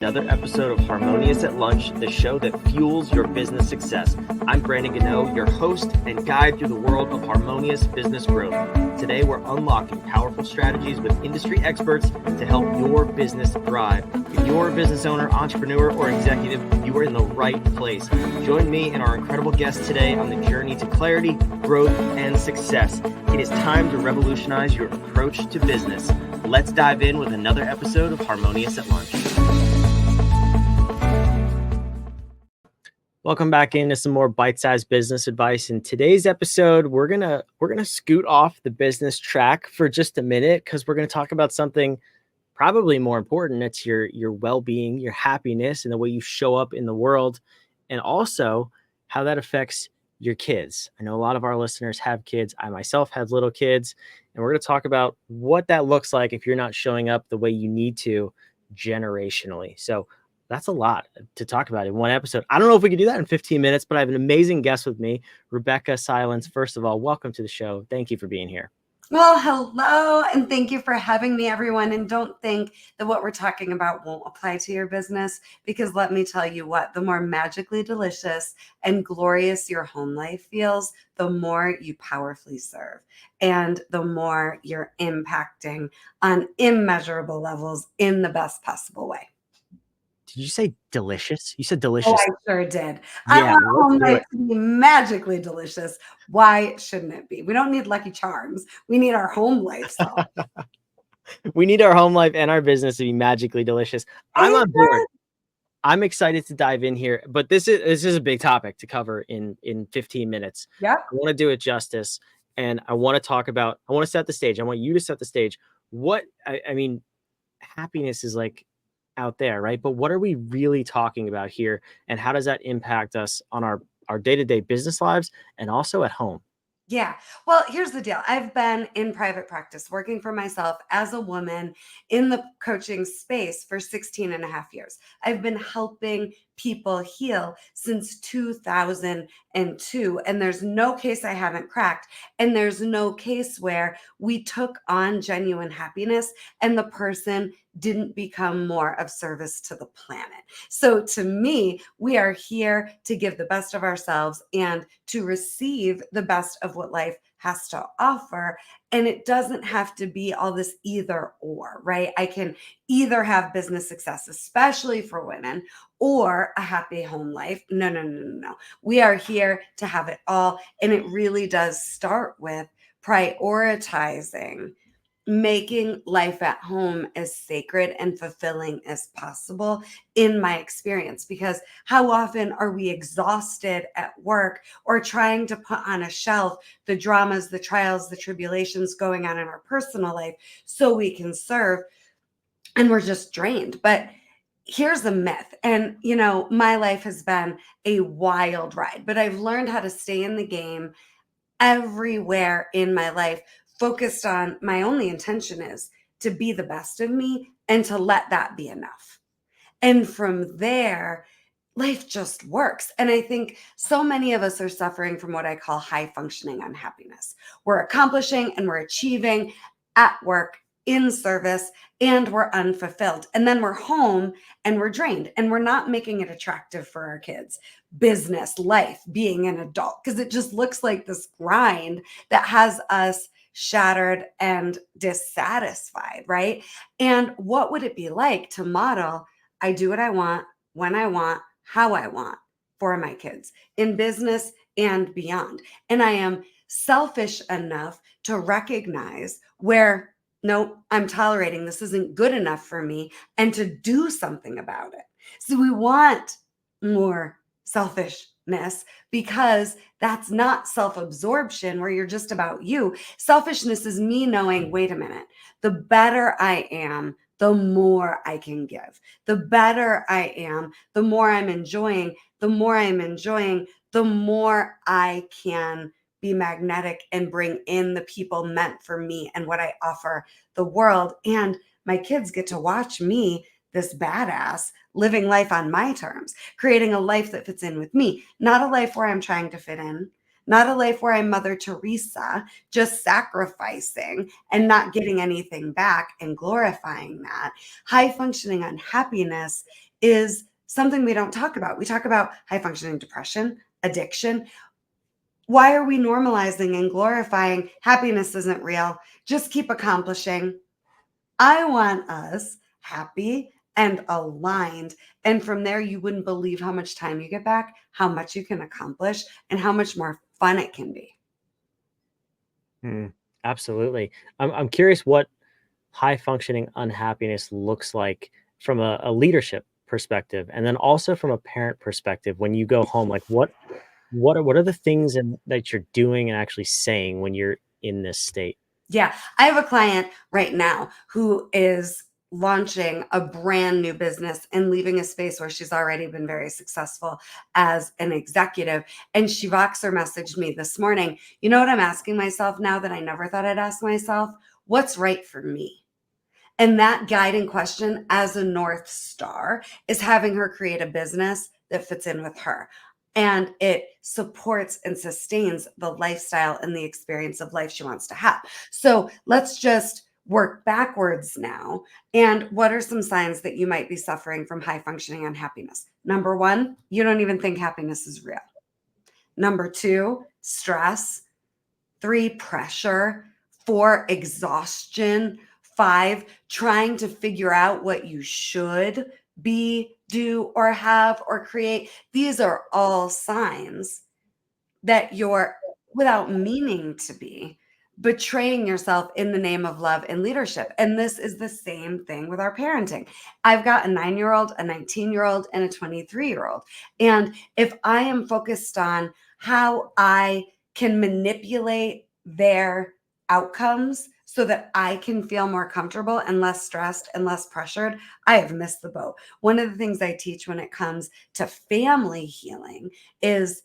Another episode of Harmonious at Lunch, the show that fuels your business success. I'm Brandon Gano, your host and guide through the world of harmonious business growth. Today, we're unlocking powerful strategies with industry experts to help your business thrive. If you're a business owner, entrepreneur, or executive, you are in the right place. Join me and our incredible guests today on the journey to clarity, growth, and success. It is time to revolutionize your approach to business. Let's dive in with another episode of Harmonious at Lunch. Welcome back into some more bite-sized business advice. In today's episode, we're gonna scoot off the business track for just a minute because we're gonna talk about something probably more important. It's your well-being, your happiness, and the way you show up in the world, and also how that affects your kids. I know a lot of our listeners have kids. I myself have little kids, and we're gonna talk about what that looks like if you're not showing up the way you need to generationally. So that's a lot to talk about in one episode. I don't know if we can do that in 15 minutes, but I have an amazing guest with me, Rebecca Silence. First of all, welcome to the show. Thank you for being here. Well, hello, and thank you for having me, everyone. And don't think that what we're talking about won't apply to your business, because let me tell you what, the more magically delicious and glorious your home life feels, the more you powerfully serve and the more you're impacting on immeasurable levels in the best possible way. Did you say delicious? You said Oh, delicious. I sure did. Yeah, I want home let's do life to be magically delicious. Why shouldn't it be? We don't need Lucky Charms. We need our home life. So. We need our home life and our business to be magically delicious. I'm on board. I'm excited to dive in here, but this is a big topic to cover in 15 minutes. Yep. I want to do it justice, and I want to set the stage. I want you to set the stage. I mean, happiness is like out there, right? But what are we really talking about here, and how does that impact us on our day-to-day business lives and also at home? Yeah. Well, here's the deal. I've been in private practice working for myself as a woman in the coaching space for 16 and a half years. I've been helping people heal since 2002. And there's no case I haven't cracked. And there's no case where we took on genuine happiness and the person didn't become more of service to the planet. So to me, we are here to give the best of ourselves and to receive the best of what life has to offer. And it doesn't have to be all this either or, right? I can either have business success, especially for women, or a happy home life. No. We are here to have it all. And it really does start with prioritizing making life at home as sacred and fulfilling as possible in my experience. Because how often are we exhausted at work or trying to put on a shelf the dramas, the trials, the tribulations going on in our personal life so we can serve, and we're just drained. But here's the myth. And, my life has been a wild ride, but I've learned how to stay in the game everywhere in my life, focused on my only intention is to be the best of me and to let that be enough. And from there, life just works. And I think so many of us are suffering from what I call high functioning unhappiness. We're accomplishing and we're achieving at work, in service, and we're unfulfilled. And then we're home and we're drained and we're not making it attractive for our kids. Business, life, being an adult, because it just looks like this grind that has us shattered and dissatisfied, right? And what would it be like to model, I do what I want, when I want, how I want for my kids in business and beyond? And I am selfish enough to recognize where, no, I'm tolerating this isn't good enough for me, and to do something about it. So we want more selfishness, because that's not self-absorption where you're just about you. Selfishness is me knowing, wait a minute, the better I am, the more I can give. The better I am, the more I'm enjoying, the more I can be magnetic and bring in the people meant for me and what I offer the world. And my kids get to watch me, this badass, living life on my terms, creating a life that fits in with me, not a life where I'm trying to fit in, not a life where I'm Mother Teresa, just sacrificing and not getting anything back and glorifying that. High functioning unhappiness is something we don't talk about. We talk about high functioning depression, addiction. Why are we normalizing and glorifying happiness isn't real? Just keep accomplishing. I want us happy and aligned. And from there, you wouldn't believe how much time you get back, how much you can accomplish, and how much more fun it can be. Mm, absolutely. I'm curious what high functioning unhappiness looks like from a leadership perspective, and then also from a parent perspective. When you go home, like what are the things that you're doing and actually saying when you're in this state? Yeah, I have a client right now who is launching a brand new business and leaving a space where she's already been very successful as an executive. And she Voxer messaged me this morning. You know what I'm asking myself now that I never thought I'd ask myself? What's right for me? And that guiding question as a North Star is having her create a business that fits in with her. And it supports and sustains the lifestyle and the experience of life she wants to have. So let's just work backwards now. And what are some signs that you might be suffering from high functioning unhappiness? Number one, you don't even think happiness is real. Number two, stress. Three, pressure. Four, exhaustion. Five, trying to figure out what you should be, do, or have, or create. These are all signs that you're, without meaning to be, betraying yourself in the name of love and leadership. And this is the same thing with our parenting. I've got a 9-year-old, a 19-year-old, and a 23-year-old. And if I am focused on how I can manipulate their outcomes so that I can feel more comfortable and less stressed and less pressured, I have missed the boat. One of the things I teach when it comes to family healing is,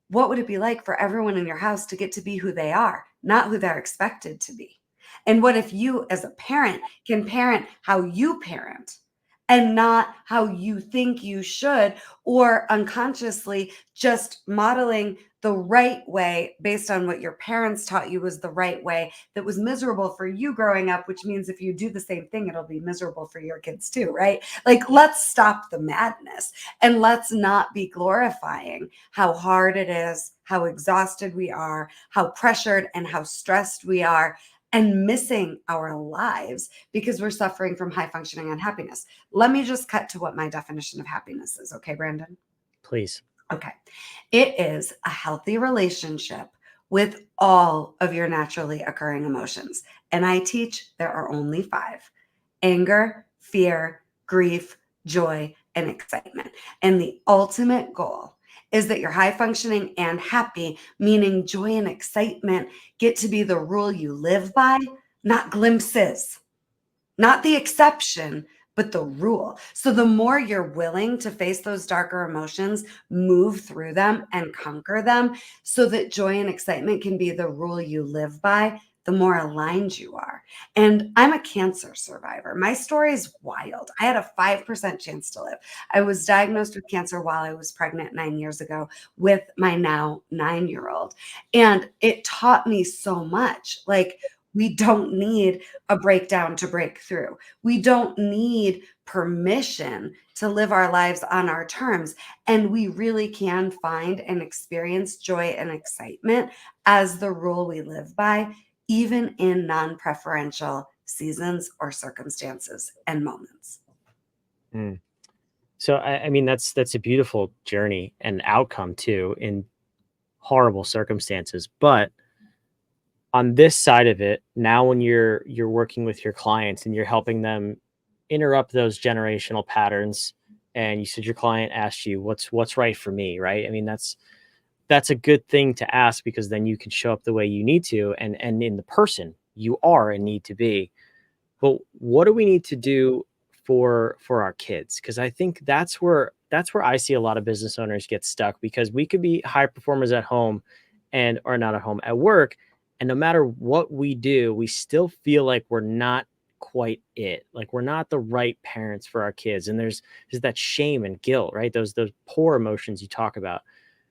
what would it be like for everyone in your house to get to be who they are, not who they're expected to be? And what if you, as a parent, can parent how you parent and not how you think you should, or unconsciously just modeling the right way based on what your parents taught you was the right way that was miserable for you growing up, which means if you do the same thing, it'll be miserable for your kids too, right? Like, let's stop the madness and let's not be glorifying how hard it is, how exhausted we are, how pressured and how stressed we are, and missing our lives because we're suffering from high functioning unhappiness. Let me just cut to what my definition of happiness is. Okay, Brandon? Please. Okay. It is a healthy relationship with all of your naturally occurring emotions. And I teach there are only five: anger, fear, grief, joy, and excitement. And the ultimate goal is that you're high functioning and happy, meaning joy and excitement get to be the rule you live by, not glimpses, not the exception, but the rule. So the more you're willing to face those darker emotions, move through them and conquer them so that joy and excitement can be the rule you live by, the more aligned you are. And I'm a cancer survivor. My story is wild. I had a 5% chance to live. I was diagnosed with cancer while I was pregnant 9 years ago with my now 9-year-old. And it taught me so much. Like, we don't need a breakdown to break through. We don't need permission to live our lives on our terms. And we really can find and experience joy and excitement as the rule we live by, even in non preferential seasons or circumstances and moments. Mm. So I mean that's a beautiful journey and outcome too in horrible circumstances. But on this side of it, now when you're working with your clients and you're helping them interrupt those generational patterns, and you said your client asked you what's right for me, right? I mean that's a good thing to ask, because then you can show up the way you need to, and in the person you are and need to be. But what do we need to do for our kids? Because I think that's where I see a lot of business owners get stuck, because we could be high performers at home and or not at home at work, and no matter what we do, we still feel like we're not quite it. Like we're not the right parents for our kids, and there's that shame and guilt, right? Those poor emotions you talk about.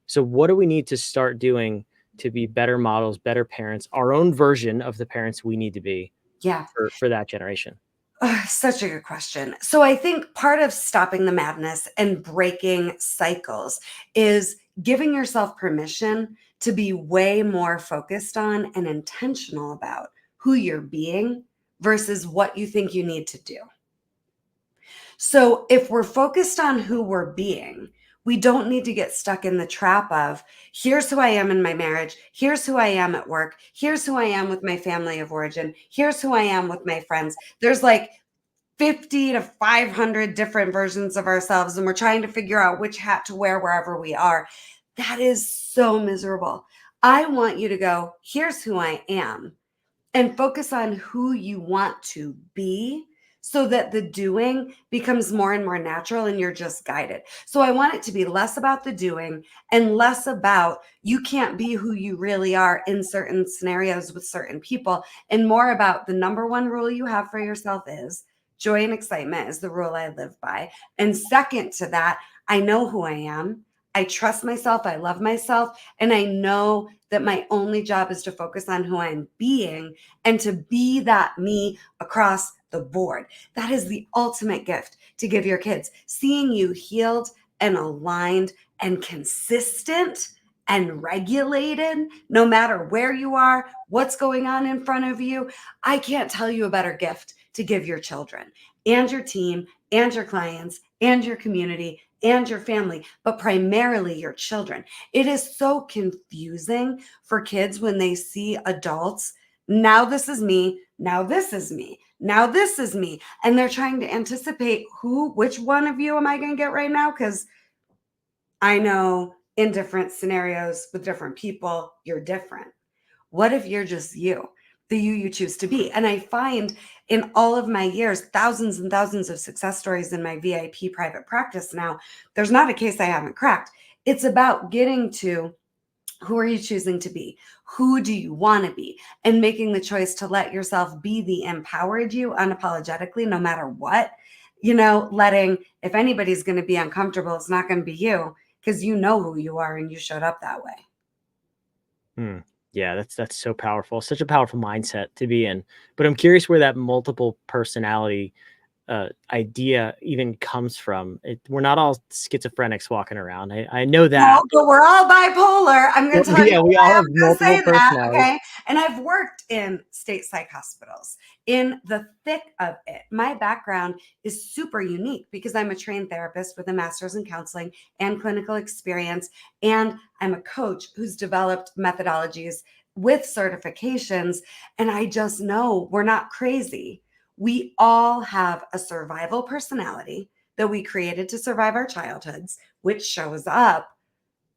So what do we need to start doing to be better models, better parents, our own version of the parents we need to be Yeah. for that generation? Such a good question. So I think part of stopping the madness and breaking cycles is giving yourself permission to be way more focused on and intentional about who you're being versus what you think you need to do. So if we're focused on who we're being, we don't need to get stuck in the trap of here's who I am in my marriage, here's who I am at work, here's who I am with my family of origin, here's who I am with my friends. There's like 50 to 500 different versions of ourselves, and we're trying to figure out which hat to wear wherever we are. That is so miserable. I want you to go, here's who I am, and focus on who you want to be so that the doing becomes more and more natural and you're just guided. So I want it to be less about the doing and less about you can't be who you really are in certain scenarios with certain people, and more about the number one rule you have for yourself is joy and excitement is the rule I live by. And second to that, I know who I am. I trust myself. I love myself. And I know that my only job is to focus on who I'm being and to be that me across the board. That is the ultimate gift to give your kids. Seeing you healed and aligned and consistent and regulated, no matter where you are, what's going on in front of you. I can't tell you a better gift to give your children and your team and your clients and your community and your family, but primarily your children. It is so confusing for kids when they see adults. Now this is me. Now this is me. Now this is me. And they're trying to anticipate which one of you am I going to get right now? Because I know in different scenarios with different people, you're different. What if you're just you, the you choose to be? And I find in all of my years, thousands and thousands of success stories in my VIP private practice now, there's not a case I haven't cracked. It's about getting to who are you choosing to be? Who do you want to be? And making the choice to let yourself be the empowered you unapologetically, no matter what. Letting, if anybody's going to be uncomfortable, it's not going to be you because you know who you are and you showed up that way. Hmm. Yeah, that's so powerful. Such a powerful mindset to be in. But I'm curious where that multiple personality idea even comes from. We're not all schizophrenics walking around. I know No, that. but we're all bipolar. I'm going to tell you Yeah, we why all I'm have going to multiple say that, personalities. okay? And I've worked in state psych hospitals. In the thick of it, my background is super unique because I'm a trained therapist with a master's in counseling and clinical experience, and I'm a coach who's developed methodologies with certifications, and I just know we're not crazy. We all have a survival personality that we created to survive our childhoods, which shows up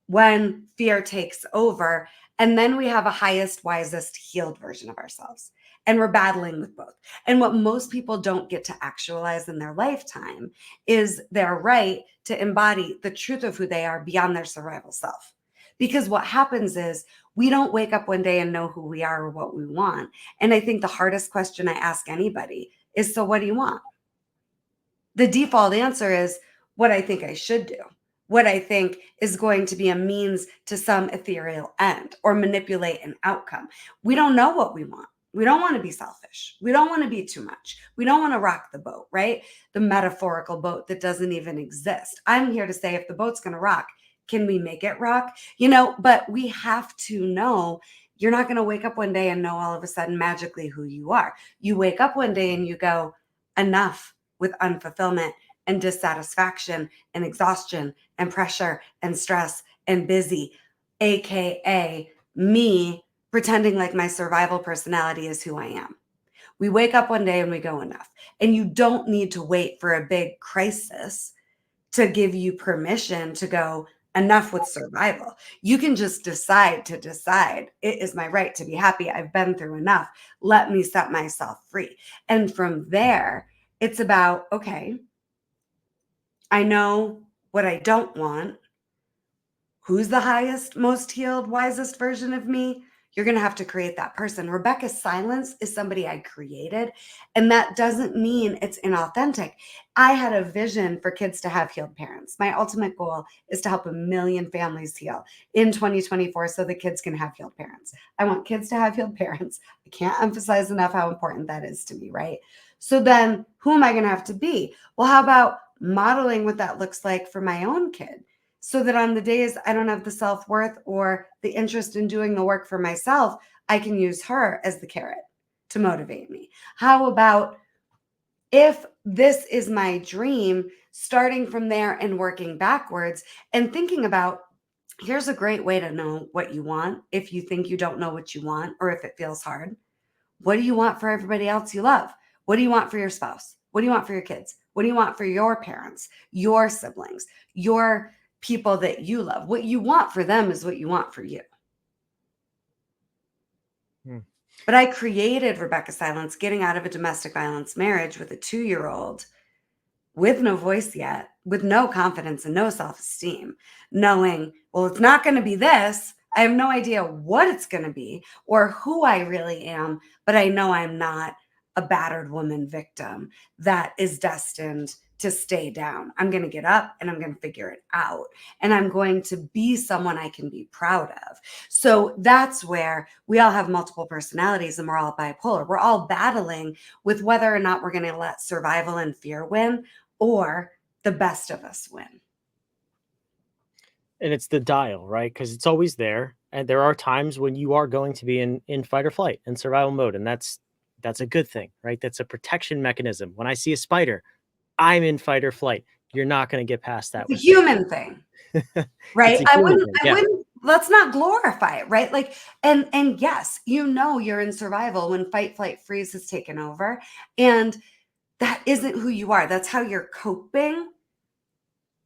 when fear takes over. And then we have a highest, wisest, healed version of ourselves. And we're battling with both. And what most people don't get to actualize in their lifetime is their right to embody the truth of who they are beyond their survival self. Because what happens is we don't wake up one day and know who we are or what we want. And I think the hardest question I ask anybody is, so what do you want? The default answer is what I think I should do, what I think is going to be a means to some ethereal end or manipulate an outcome. We don't know what we want. We don't want to be selfish. We don't want to be too much. We don't want to rock the boat, right? The metaphorical boat that doesn't even exist. I'm here to say if the boat's going to rock, can we make it rock? But we have to know you're not going to wake up one day and know all of a sudden magically who you are. You wake up one day and you go, enough with unfulfillment and dissatisfaction and exhaustion and pressure and stress and busy, AKA me pretending like my survival personality is who I am. We wake up one day and we go, enough. And you don't need to wait for a big crisis to give you permission to go, enough with survival. You can just decide it is my right to be happy. I've been through enough. Let me set myself free. And from there, it's about, okay, I know what I don't want. Who's the highest, most healed, wisest version of me? You're going to have to create that person. Rebecca's silence is somebody I created, and that doesn't mean it's inauthentic. I had a vision for kids to have healed parents. My ultimate goal is to help 1 million families heal in 2024 so the kids can have healed parents. I want kids to have healed parents. I can't emphasize enough how important that is to me, right? So then who am I going to have to be? Well, how about modeling what that looks like for my own kid? So that on the days I don't have the self-worth or the interest in doing the work for myself, I can use her as the carrot to motivate me. How about if this is my dream, starting from there and working backwards and thinking about, here's a great way to know what you want if you think you don't know what you want or if it feels hard. What do you want for everybody else you love? What do you want for your spouse? What do you want for your kids? What do you want for your parents, your siblings, your people that you love? What you want for them is what you want for you. Hmm. But I created Rebecca Silence getting out of a domestic violence marriage with a 2-year-old with no voice yet, with no confidence and no self-esteem, knowing, well, it's not going to be this. I have no idea what it's going to be or who I really am, but I know I'm not a battered woman victim that is destined to stay down. I'm going to get up and I'm going to figure it out. And I'm going to be someone I can be proud of. So that's where we all have multiple personalities and we're all bipolar. We're all battling with whether or not we're going to let survival and fear win or the best of us win. And it's the dial, right? Because it's always there, and there are times when you are going to be in fight or flight and survival mode, and that's a good thing, right? That's a protection mechanism. When I see a spider, I'm in fight or flight. You're not going to get past that It's a with me. human thing, It's right? a I human wouldn't, thing, I yeah. wouldn't, let's not glorify it, right? Like, and yes, you're in survival when fight, flight, freeze has taken over. And that isn't who you are. That's how you're coping.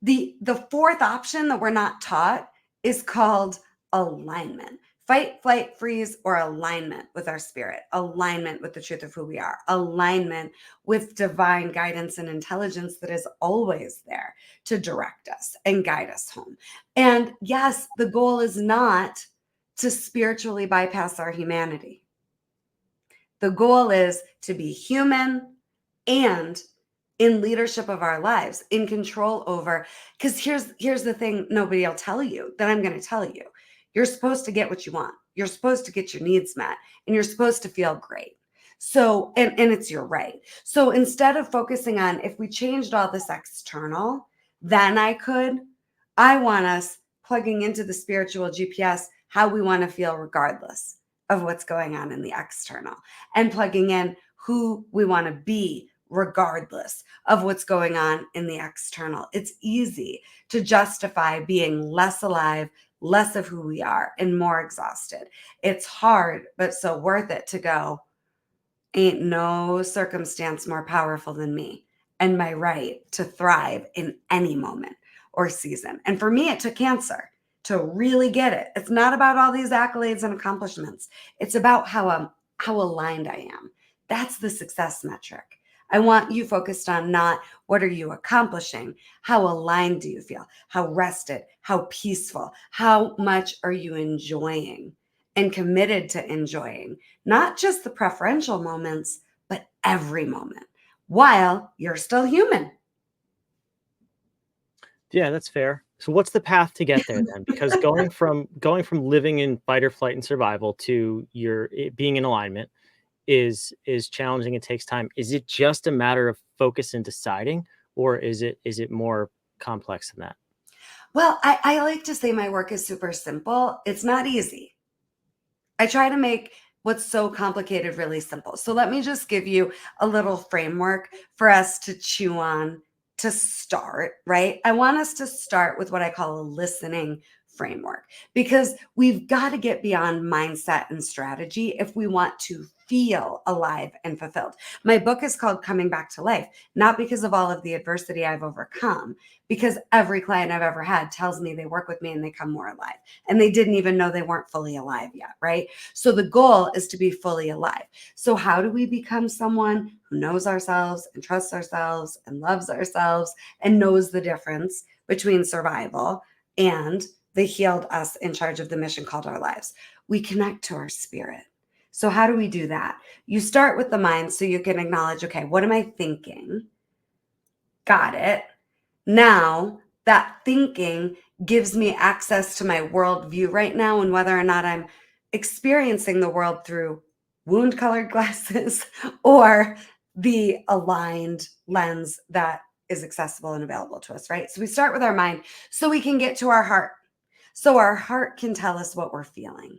The fourth option that we're not taught is called alignment. Fight, flight, freeze, or alignment with our spirit, alignment with the truth of who we are, alignment with divine guidance and intelligence that is always there to direct us and guide us home. And yes, the goal is not to spiritually bypass our humanity. The goal is to be human and in leadership of our lives, in control over, because here's the thing nobody will tell you that I'm going to tell you. You're supposed to get what you want. You're supposed to get your needs met and you're supposed to feel great. So, and it's your right. So instead of focusing on if we changed all this external, then I want us plugging into the spiritual GPS how we want to feel regardless of what's going on in the external and plugging in who we want to be regardless of what's going on in the external. It's easy to justify being less alive, less of who we are, and more exhausted. It's hard, but so worth it to go, ain't no circumstance more powerful than me and my right to thrive in any moment or season. And for me, it took cancer to really get it. It's not about all these accolades and accomplishments. It's about how aligned I am. That's the success metric. I want you focused on not what are you accomplishing? How aligned do you feel? How rested? How peaceful? How much are you enjoying and committed to enjoying? Not just the preferential moments, but every moment while you're still human. Yeah, that's fair. So what's the path to get there then? Because going from living in fight or flight and survival to being in alignment is challenging. It takes time. Is it just a matter of focus and deciding, or is it more complex than that? Well, I like to say my work is super simple. It's not easy. I try to make what's so complicated really simple. So let me just give you a little framework for us to chew on to start, right? I want us to start with what I call a listening framework because we've got to get beyond mindset and strategy if we want to feel alive and fulfilled. My book is called Coming Back to Life, not because of all of the adversity I've overcome, because every client I've ever had tells me they work with me and they come more alive and they didn't even know they weren't fully alive yet, right? So the goal is to be fully alive. So how do we become someone who knows ourselves and trusts ourselves and loves ourselves and knows the difference between survival and the healed us in charge of the mission called our lives? We connect to our spirit. So how do we do that? You start with the mind so you can acknowledge, okay, what am I thinking? Got it. Now that thinking gives me access to my worldview right now and whether or not I'm experiencing the world through wound colored glasses or the aligned lens that is accessible and available to us, right? So we start with our mind so we can get to our heart. So our heart can tell us what we're feeling.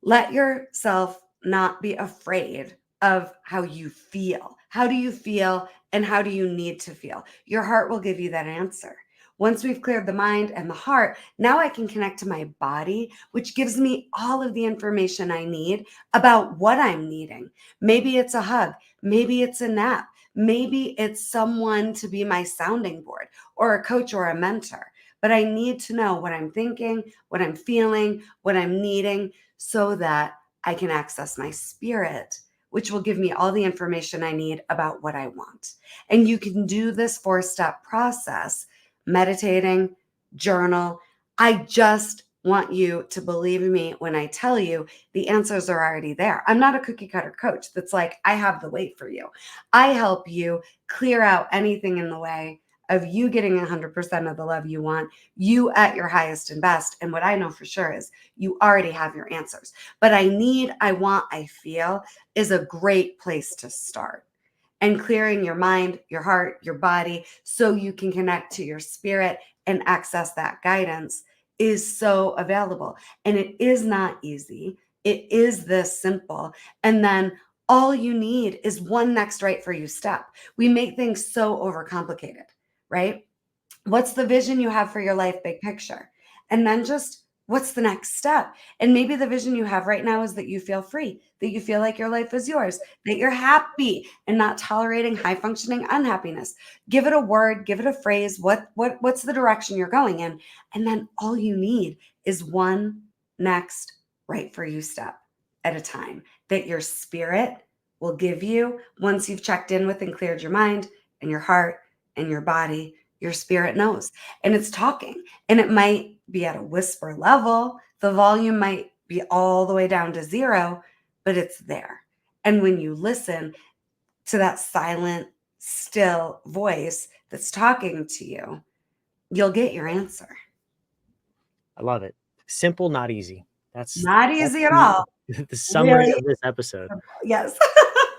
Let yourself not be afraid of how you feel. How do you feel and how do you need to feel? Your heart will give you that answer. Once we've cleared the mind and the heart, now I can connect to my body, which gives me all of the information I need about what I'm needing. Maybe it's a hug, maybe it's a nap, maybe it's someone to be my sounding board or a coach or a mentor. But I need to know what I'm thinking, what I'm feeling, what I'm needing so that I can access my spirit, which will give me all the information I need about what I want. And you can do this 4-step process, meditating, journal. I just want you to believe me when I tell you the answers are already there. I'm not a cookie cutter coach that's like, I have the way for you. I help you clear out anything in the way of you getting 100% of the love you want, you at your highest and best. And what I know for sure is you already have your answers. But I need, I want, I feel is a great place to start. And clearing your mind, your heart, your body, so you can connect to your spirit and access that guidance is so available. And it is not easy. It is this simple. And then all you need is one next right for you step. We make things so overcomplicated, right? What's the vision you have for your life, big picture? And then just what's the next step? And maybe the vision you have right now is that you feel free, that you feel like your life is yours, that you're happy and not tolerating high functioning unhappiness. Give it a word, give it a phrase. What's the direction you're going in? And then all you need is one next right for you step at a time that your spirit will give you once you've checked in with and cleared your mind and your heart and your body. Your spirit knows and it's talking, and it might be at a whisper level. The volume might be all the way down to 0, but it's there. And when you listen to that silent, still voice that's talking to you, you'll get your answer. I love it. Simple, not easy. Not That's easy at all. the summary Really of this episode. simple. Yes.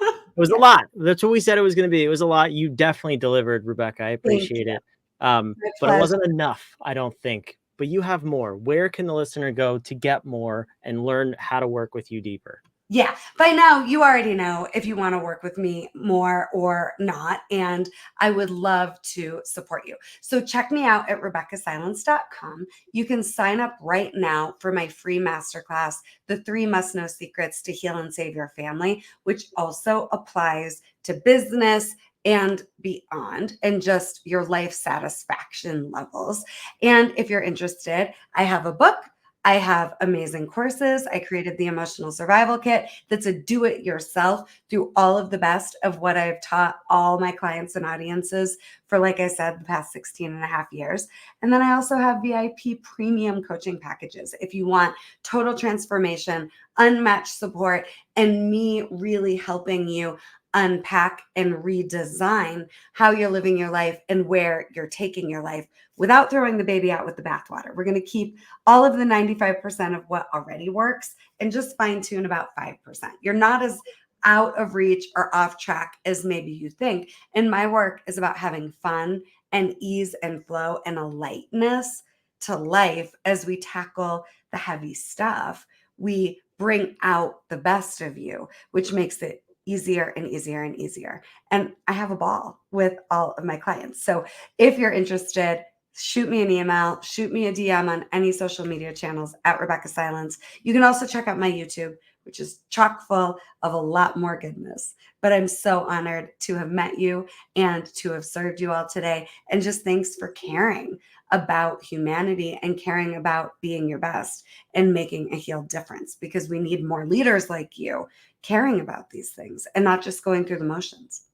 It was a Yeah. lot. That's what we said it was going to be. It was a lot. You definitely delivered, Rebecca. I Thank appreciate you. it. My But it pleasure. wasn't enough, I don't think. But you have more. Where can the listener go to get more and learn how to work with you deeper? Yeah, by now you already know if you want to work with me more or not, and I would love to support you. So check me out at rebeccasilence.com. You can sign up right now for my free masterclass, The 3 Must Know Secrets to Heal and Save Your Family, which also applies to business and beyond, and just your life satisfaction levels. And if you're interested, I have a book. I have amazing courses. I created the Emotional Survival Kit that's a do it yourself through all of the best of what I've taught all my clients and audiences for, like I said, the past 16 and a half years. And then I also have VIP premium coaching packages if you want total transformation, unmatched support, and me really helping you unpack and redesign how you're living your life and where you're taking your life without throwing the baby out with the bathwater. We're going to keep all of the 95% of what already works and just fine tune about 5%. You're not as out of reach or off track as maybe you think. And my work is about having fun and ease and flow and a lightness to life as we tackle the heavy stuff. We bring out the best of you, which makes it easier and easier and easier. And I have a ball with all of my clients. So if you're interested, shoot me an email, shoot me a DM on any social media channels at Rebecca Silence. You can also check out my YouTube, which is chock full of a lot more goodness. But I'm so honored to have met you and to have served you all today. And just thanks for caring about humanity and caring about being your best and making a healed difference, because we need more leaders like you caring about these things and not just going through the motions.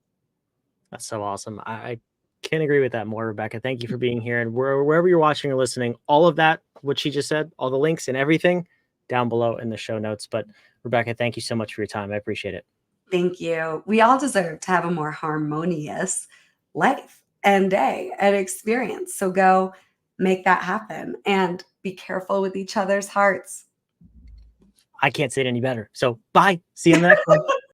That's so awesome. I can't agree with that more, Rebecca. Thank you for being here. And wherever you're watching or listening, all of that, what she just said, all the links and everything down below in the show notes. But Rebecca, thank you so much for your time. I appreciate it. Thank you. We all deserve to have a more harmonious life and day and experience. So go make that happen and be careful with each other's hearts. I can't say it any better. So bye. See you on the next one.